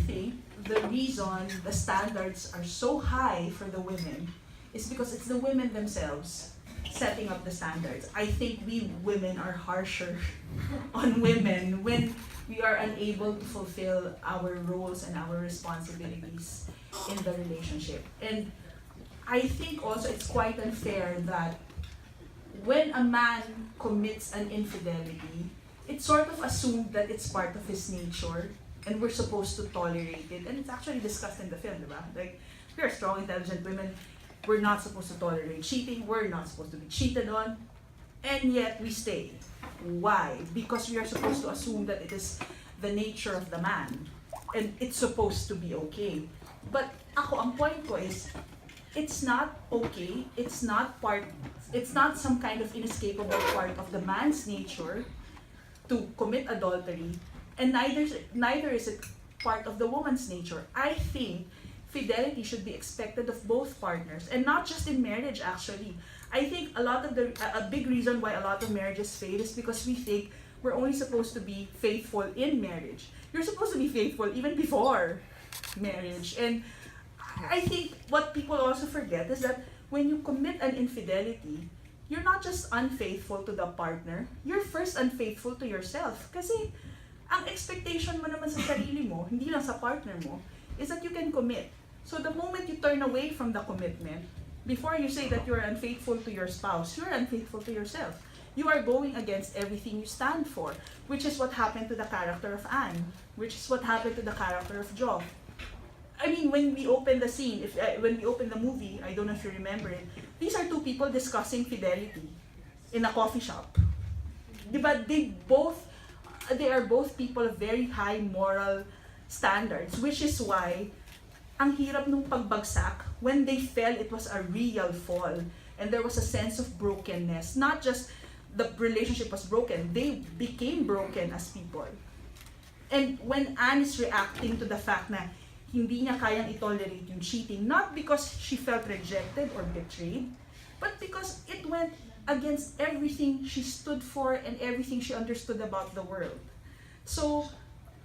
think the reason the standards are so high for the women is because it's the women themselves setting up the standards. I think we women are harsher on women when we are unable to fulfill our roles and our responsibilities in the relationship. And I think also it's quite unfair that when a man commits an infidelity, it's sort of assumed that it's part of his nature and we're supposed to tolerate it. And it's actually discussed in the film, diba? Like, we are strong, intelligent women. We're not supposed to tolerate cheating. We're not supposed to be cheated on. And yet we stay. Why? Because we are supposed to assume that it is the nature of the man. And it's supposed to be okay. But ako, ang point ko is, it's not okay. It's not some kind of inescapable part of the man's nature to commit adultery. And neither is it part of the woman's nature. I think fidelity should be expected of both partners, and not just in marriage actually. I think a big reason why a lot of marriages fail is because we think we're only supposed to be faithful in marriage. You're supposed to be faithful even before marriage. And I think what people also forget is that when you commit an infidelity, you're not just unfaithful to the partner, you're first unfaithful to yourself. Kasi ang expectation mo naman sa sarili mo, hindi lang sa partner mo, is that you can commit. So the moment you turn away from the commitment, before you say that you're unfaithful to your spouse, you're unfaithful to yourself. You are going against everything you stand for, which is what happened to the character of Anne, which is what happened to the character of Job. I mean, when we open the scene, when we open the movie, I don't know if you remember it, these are two people discussing fidelity in a coffee shop. Diba? They are both people of very high moral standards, which is why ang hirap nung pagbagsak. When they fell, it was a real fall. And there was a sense of brokenness. Not just the relationship was broken, they became broken as people. And when Anne is reacting to the fact na hindi niya kayang itolerate yung cheating, not because she felt rejected or betrayed, but because it went against everything she stood for and everything she understood about the world. So,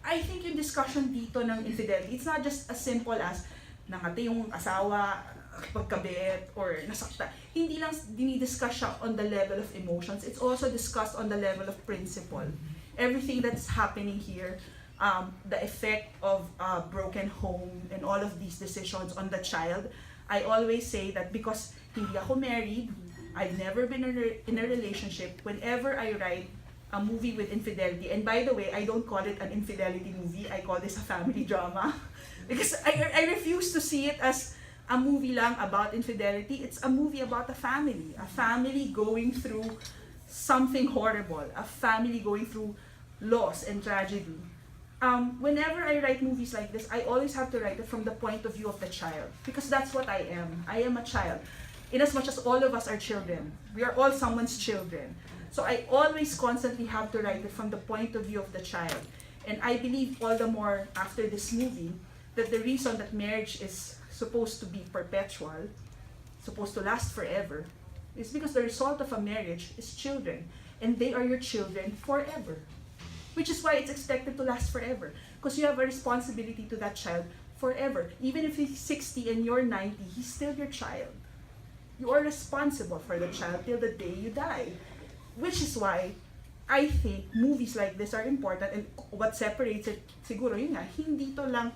I think yung discussion dito ng infidelity, it's not just as simple as nangati yung asawa, pagkabit, or nasakta. Hindi lang dinidiscuss siya on the level of emotions, it's also discussed on the level of principle. Everything that's happening here, the effect of a broken home and all of these decisions on the child, I always say that because hindi ako married, I've never been in a relationship, whenever I write a movie with infidelity, and by the way, I don't call it an infidelity movie, I call this a family drama. Because I refuse to see it as a movie lang about infidelity. It's a movie about a family going through something horrible, a family going through loss and tragedy. Whenever I write movies like this, I always have to write it from the point of view of the child, because that's what I am. I am a child. In as much as all of us are children, we are all someone's children. So I always constantly have to write it from the point of view of the child. And I believe all the more after this movie that the reason that marriage is supposed to be perpetual, supposed to last forever, is because the result of a marriage is children. And they are your children forever. Which is why it's expected to last forever. Because you have a responsibility to that child forever. Even if he's 60 and you're 90, he's still your child. You are responsible for the child till the day you die. Which is why I think movies like this are important, and what separates it, siguro yun nga, hindi to lang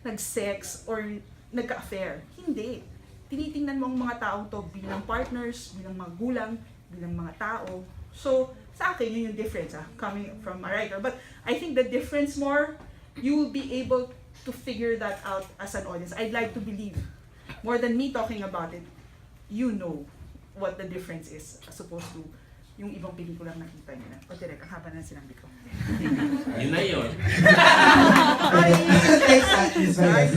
nag-sex or nagka-affair. Hindi. Tinitingnan mo ang mga taong to bilang partners, bilang magulang, bilang mga tao. So, sa akin, yun yung difference, coming from a writer. But I think the difference more, you will be able to figure that out as an audience. I'd like to believe, more than me talking about it, you know what the difference is as opposed to yung ibang pelikulang nakita niyo na. O direk, ang haba na sinabi ko. Yun na yun. Thanks, Ate Isabel.